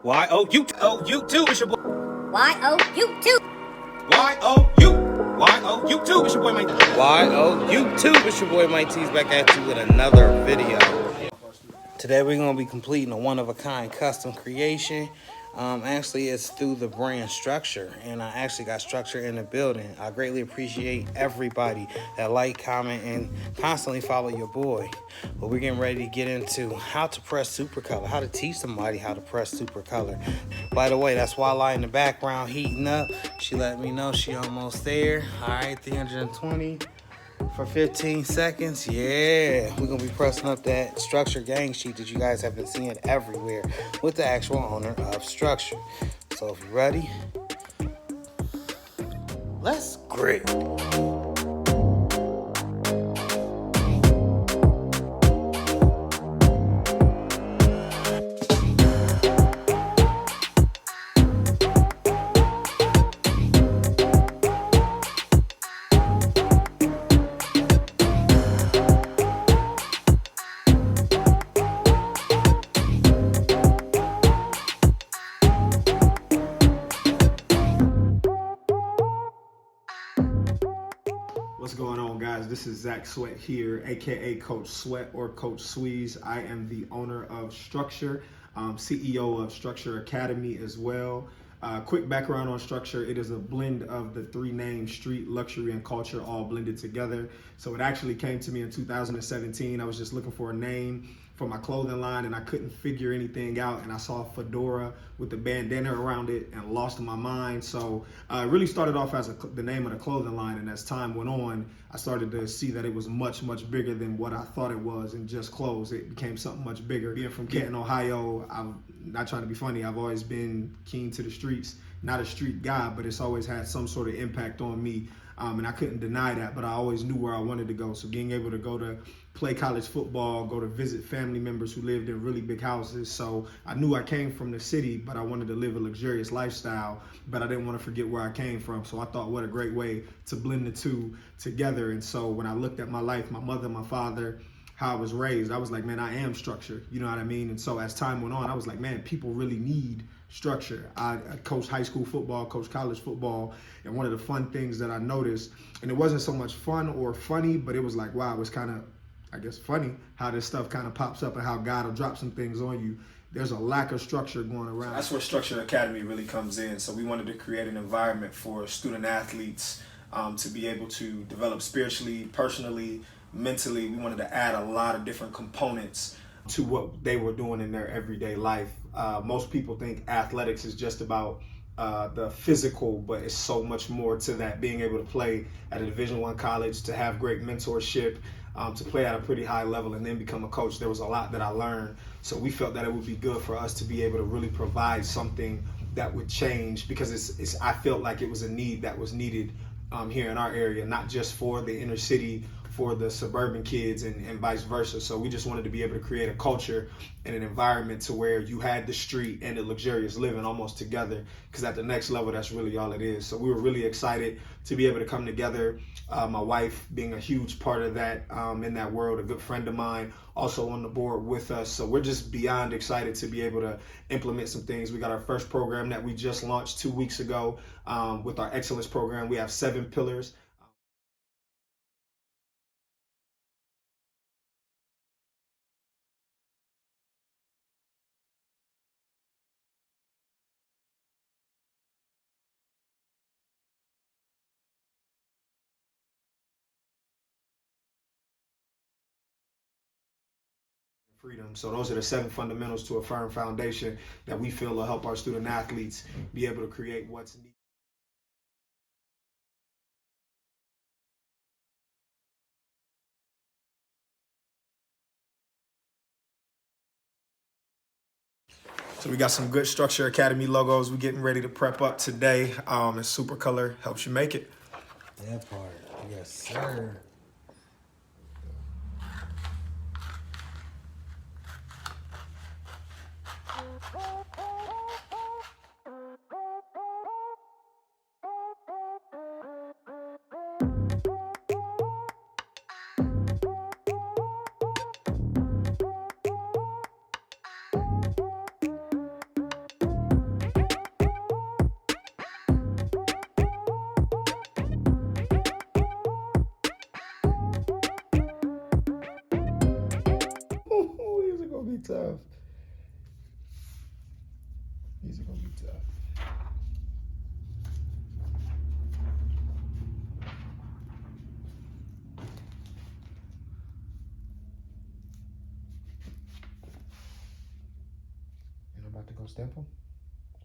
Y-O-U-T-O-U-2, it's your boy. Y-O-U-2. Y-O-U-Y-O-U-2, it's your boy Mike. Y-O-U-2, it's your boy Mike T's back at you with another video. Today we're going to be completing a one-of-a-kind custom creation. Actually, it's through the brand StuXure, and I actually got StuXure in the building. I greatly appreciate everybody that like, comment, and constantly follow your boy. But we're getting ready to get into how to press super color, how to teach somebody how to press super color. By the way, that's Wildlife in the background heating up. She let me know she almost there. All right, 320. For 15 seconds, yeah, we're gonna be pressing up that StuXure gang sheet that you guys have been seeing everywhere with the actual owner of StuXure. So if you're ready, let's grit. What's going on, guys? This is Zack Sweat here, aka Coach Sweat or Coach Sweeze. I am the owner of StuXure, CEO of StuXure Academy as well. Quick background on StuXure: it is a blend of the three names: street, luxury, and culture, all blended together. So it actually came to me in 2017. I was just looking for a name for my clothing line and I couldn't figure anything out, and I saw a fedora with the bandana around it and lost my mind. So it really started off as the name of the clothing line, and as time went on I started to see that it was much bigger than what I thought it was in just clothes. It became something much bigger. Being from Canton, Ohio, I'm not trying to be funny, I've always been keen to the streets. Not a street guy, but it's always had some sort of impact on me. And I couldn't deny that, but I always knew where I wanted to go. So being able to go to play college football, go to visit family members who lived in really big houses. So I knew I came from the city, but I wanted to live a luxurious lifestyle, but I didn't want to forget where I came from. So I thought, what a great way to blend the two together. And so when I looked at my life, my mother, my father, how I was raised, I was like, man, I am StuXure, you know what I mean? And so as time went on, I was like, man, people really need StuXure. I coached high school football, coached college football, and one of the fun things that I noticed, and it wasn't so much fun or funny, but it was like, wow, it was kind of, I guess, funny how this stuff kind of pops up and how God will drop some things on you. There's a lack of structure going around. That's where StuXure Academy really comes in. So we wanted to create an environment for student athletes to be able to develop spiritually, personally, mentally. We wanted to add a lot of different components to what they were doing in their everyday life. Most people think athletics is just about the physical, but it's so much more to that. Being able to play at a Division I college, to have great mentorship, to play at a pretty high level, and then become a coach. There was a lot that I learned. So we felt that it would be good for us to be able to really provide something that would change, because I felt like it was a need that was needed here in our area, not just for the inner city, for the suburban kids, and vice versa. So we just wanted to be able to create a culture and an environment to where you had the street and the luxurious living almost together, because at the next level, that's really all it is. So we were really excited to be able to come together. My wife being a huge part of that, in that world, a good friend of mine, also on the board with us. So we're just beyond excited to be able to implement some things. We got our first program that we just launched 2 weeks ago with our excellence program. We have 7 pillars. Freedom. So those are the 7 fundamentals to a firm foundation that we feel will help our student athletes be able to create what's needed. So we got some good StuXure Academy logos we're getting ready to prep up today. And Super Color helps you make it. That part, yes, sir. These are gonna be tough. And I'm about to go stamp them.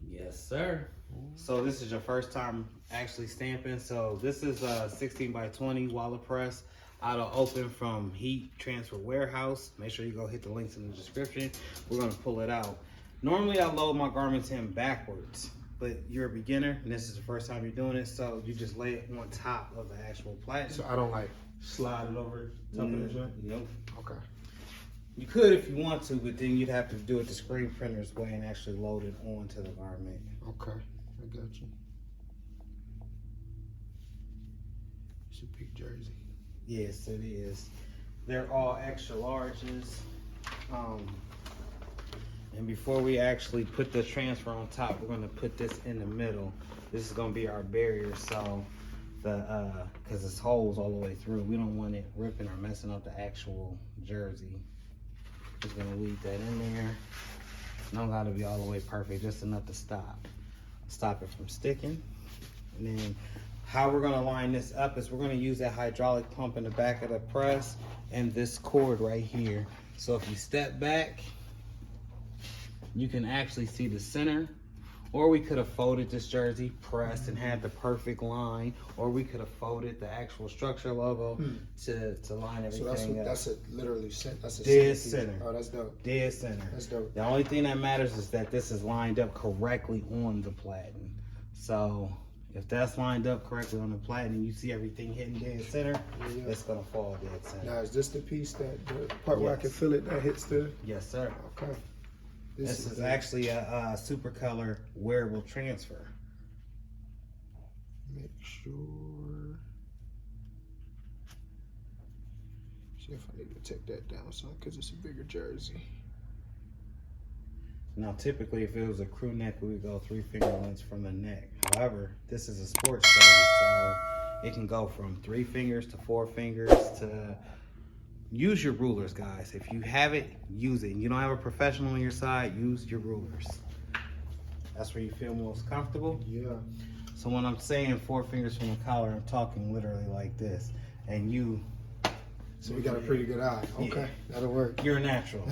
Yes, sir. So this is your first time actually stamping. So this is a 16 by 20 wallet press auto open from Heat Transfer Warehouse. Make sure you go hit the links in the description. We're gonna pull it out. Normally I load my garments in backwards, but you're a beginner and this is the first time you're doing it, so you just lay it on top of the actual platen. So I don't like slide it over top of the joint? Nope. Okay. You could if you want to, but then you'd have to do it the screen printer's way and actually load it onto the garment. Okay, I got you. It's a big jersey. Yes, it is. They're all extra larges. And before we actually put the transfer on top, we're gonna put this in the middle. This is gonna be our barrier, so cause it's holes all the way through. We don't want it ripping or messing up the actual jersey. Just gonna leave that in there. Don't gotta be all the way perfect, just enough to stop it from sticking. And then how we're gonna line this up is we're gonna use that hydraulic pump in the back of the press and this cord right here. So if you step back, you can actually see the center, or we could have folded this jersey, pressed, and had the perfect line, or we could have folded the actual StuXure logo to line everything So up. that's literally that's a Dead center. center. Oh, that's dope. Dead center. That's dope. The only thing that matters is that this is lined up correctly on the platen. So if that's lined up correctly on the platen and you see everything hitting dead center, it's gonna fall dead center. Now is this the piece the part where I can feel it that hits the? Yes, sir. Okay. This is actually a super color wearable transfer. Make sure. See if I need to take that down some because it's a bigger jersey. Now, typically, if it was a crew neck, we would go 3 finger lengths from the neck. However, this is a sports jersey, so it can go from 3 fingers to 4 fingers to. Use your rulers, guys. If you have it, use it. You don't have a professional on your side, use your rulers. That's where you feel most comfortable. Yeah. So when I'm saying 4 fingers from the collar, I'm talking literally like this. And you. So we got a pretty good eye. Okay, Yeah. that'll work. You're a natural.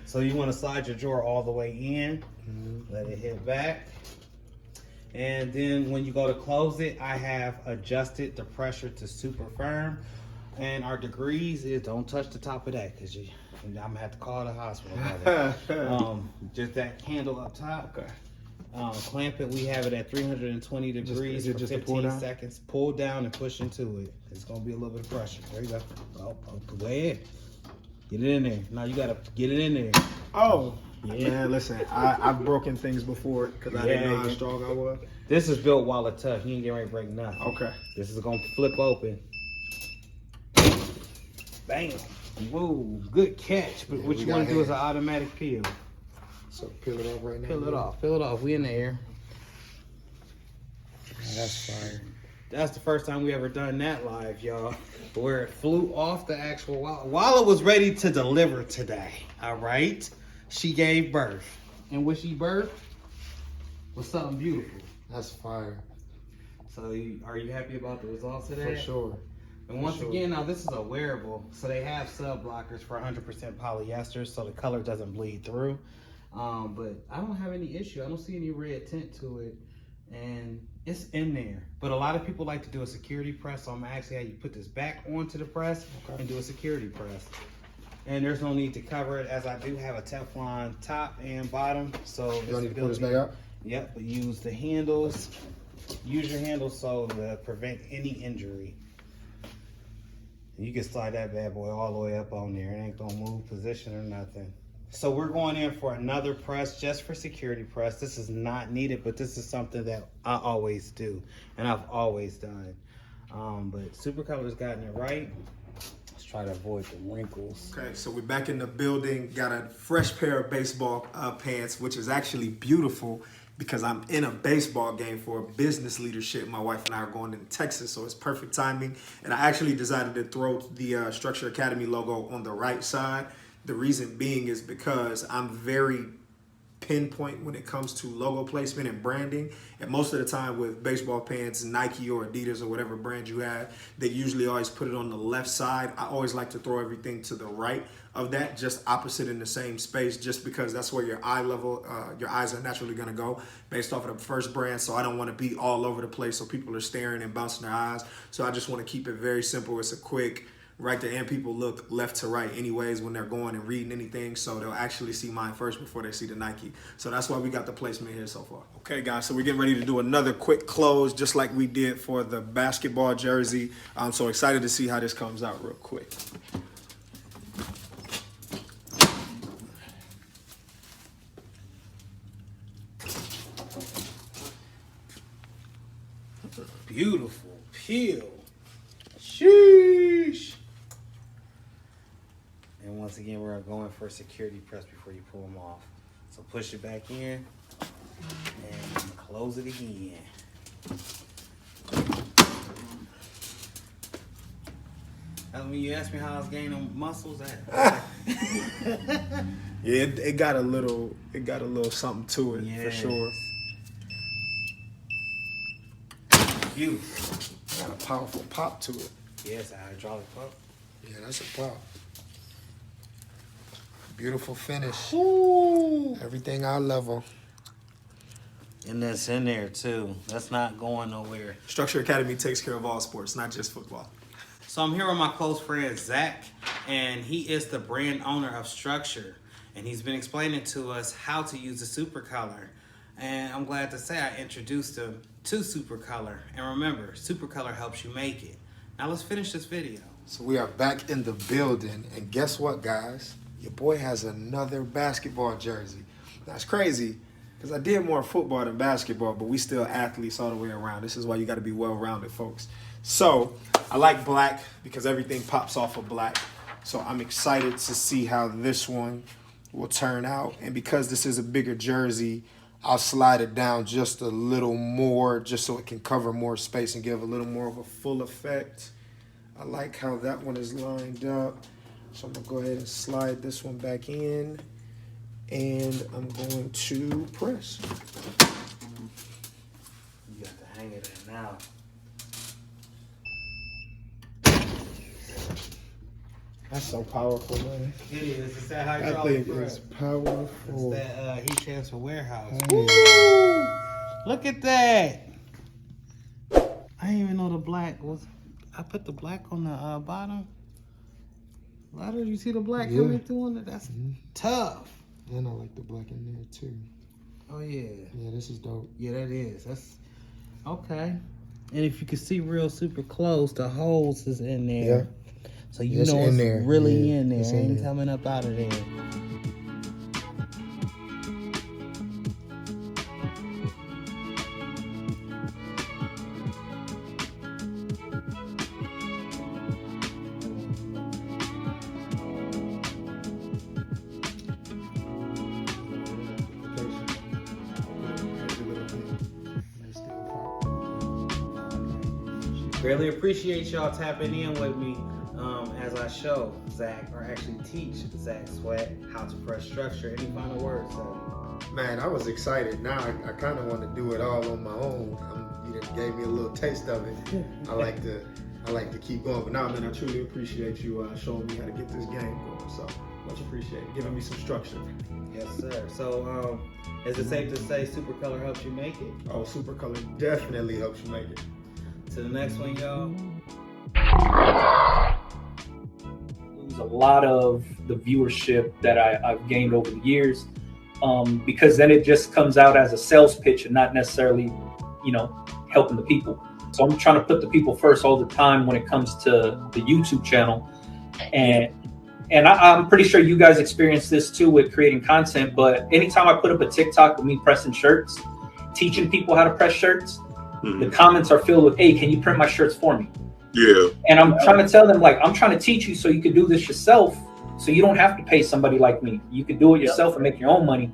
So you want to slide your drawer all the way in, let it hit back. And then when you go to close it, I have adjusted the pressure to super firm. And our degrees is don't touch the top of that because I'm gonna have to call the hospital about it. Just that handle up top. Okay. Clamp it. We have it at 320 degrees for 15 seconds. Pull down and push into it. It's gonna be a little bit of pressure. There you go. Oh, go ahead. Get it in there. Now you gotta get it in there. Oh. Yeah. Man, listen, I've broken things before because I didn't know how strong I was. This is built while it's tough. You ain't getting ready to break nothing. Okay. This is gonna flip open. Bam. Whoa, good catch. But what you want to do is an automatic peel. So peel it off right now. Peel it off. Peel it off. We in the air. That's fire. That's the first time we ever done that live, y'all. Where it flew off the actual wallet. Wallet was ready to deliver today. All right. She gave birth. And what she birthed was something beautiful. That's fire. So are you happy about the results today? For sure. And once again, now this is a wearable, so they have sub blockers for 100% polyester, so the color doesn't bleed through. But I don't have any issue. I don't see any red tint to it, and it's in there. But a lot of people like to do a security press, so I'm gonna actually have you put this back onto the press and do a security press. And there's no need to cover it, as I do have a Teflon top and bottom. So you don't need to pull this back out? Yep, but use the handles. Use your handles so to prevent any injury. You can slide that bad boy all the way up on there. It ain't gonna move position or nothing. So we're going in for another press just for security press. This is not needed, but this is something that I always do and I've always done. But Super Color's gotten it right. Let's try to avoid the wrinkles. Okay, so we're back in the building. Got a fresh pair of baseball pants, which is actually beautiful because I'm in a baseball game for a business leadership. My wife and I are going to Texas, so it's perfect timing. And I actually decided to throw the StuXure Academy logo on the right side. The reason being is because I'm very pinpoint when it comes to logo placement and branding. And most of the time with baseball pants, Nike or Adidas or whatever brand you have, they usually always put it on the left side. I always like to throw everything to the right of that, just opposite in the same space, just because that's where your eye level, your eyes are naturally gonna go based off of the first brand. So I don't wanna be all over the place so people are staring and bouncing their eyes. So I just wanna keep it very simple. It's a quick right there, and people look left to right anyways when they're going and reading anything, so they'll actually see mine first before they see the Nike. So that's why we got the placement here so far. Okay guys, so we're getting ready to do another quick close just like we did for the basketball jersey. I'm so excited to see how this comes out real quick. Beautiful peel. Sheesh. And once again, we're going for a security press before you pull them off. So push it back in and close it again. That's when you asked me how I was gaining muscles at. Yeah, it got a little something to it, Yes. for sure. Beautiful. Got a powerful pop to it. Yes, a hydraulic pump. Yeah, that's a pop. Beautiful finish. Ooh. Everything eye level. And that's in there too. That's not going nowhere. StuXure Academy takes care of all sports, not just football. So I'm here with my close friend Zach, and he is the brand owner of StuXure, and he's been explaining to us how to use the super color. And I'm glad to say I introduced him to super color. And remember, super color helps you make it. Now let's finish this video. So we are back in the building, and guess what, guys? Your boy has another basketball jersey. That's crazy, because I did more football than basketball, but we still athletes all the way around. This is why you got to be well-rounded, folks. So I like black because everything pops off of black. So I'm excited to see how this one will turn out. And because this is a bigger jersey, I'll slide it down just a little more, just so it can cover more space and give a little more of a full effect. I like how that one is lined up. So I'm gonna go ahead and slide this one back in, and I'm going to press. You got to hang it in now. That's so powerful, man. It is. It's that That hydraulic thing press. is powerful. It's that heat transfer warehouse. Hey. Woo! Look at that. I didn't even know the black was. I put the black on the bottom. Did you see the black coming through on it? That's tough. And I like the black in there too. Oh yeah. Yeah, this is dope. Yeah, that is. That's okay. And if you can see real super close, the holes is in there. Yeah. So you It's know in it's there. really Yeah, in there. it's It in ain't there. coming up out of there. Really appreciate y'all tapping in with me as I show Zach, or actually teach Zack Sweat how to press StuXure. Any final words, Zach? Man, I was excited. Now I kind of want to do it all on my own. You done gave me a little taste of it. I like to keep going. But now, man, I truly appreciate you showing me how to get this game going. So much appreciated. Giving me some structure. Yes, sir. So is it safe to say super color helps you make it? Oh, super color definitely helps you make it. To the next one, y'all. Lose a lot of the viewership that I've gained over the years, because then it just comes out as a sales pitch and not necessarily, helping the people. So I'm trying to put the people first all the time when it comes to the YouTube channel, and I'm pretty sure you guys experience this too with creating content. But anytime I put up a TikTok of me pressing shirts, teaching people how to press shirts, the comments are filled with, "Hey, can you print my shirts for me?" Yeah. And I'm trying to tell them, like, I'm trying to teach you so you can do this yourself, so you don't have to pay somebody like me. You can do it yourself and make your own money.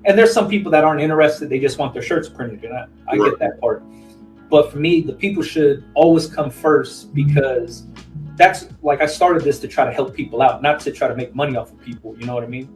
And there's some people that aren't interested. They just want their shirts printed. And I get that part. But for me, the people should always come first, because that's like, I started this to try to help people out, not to try to make money off of people. You know what I mean?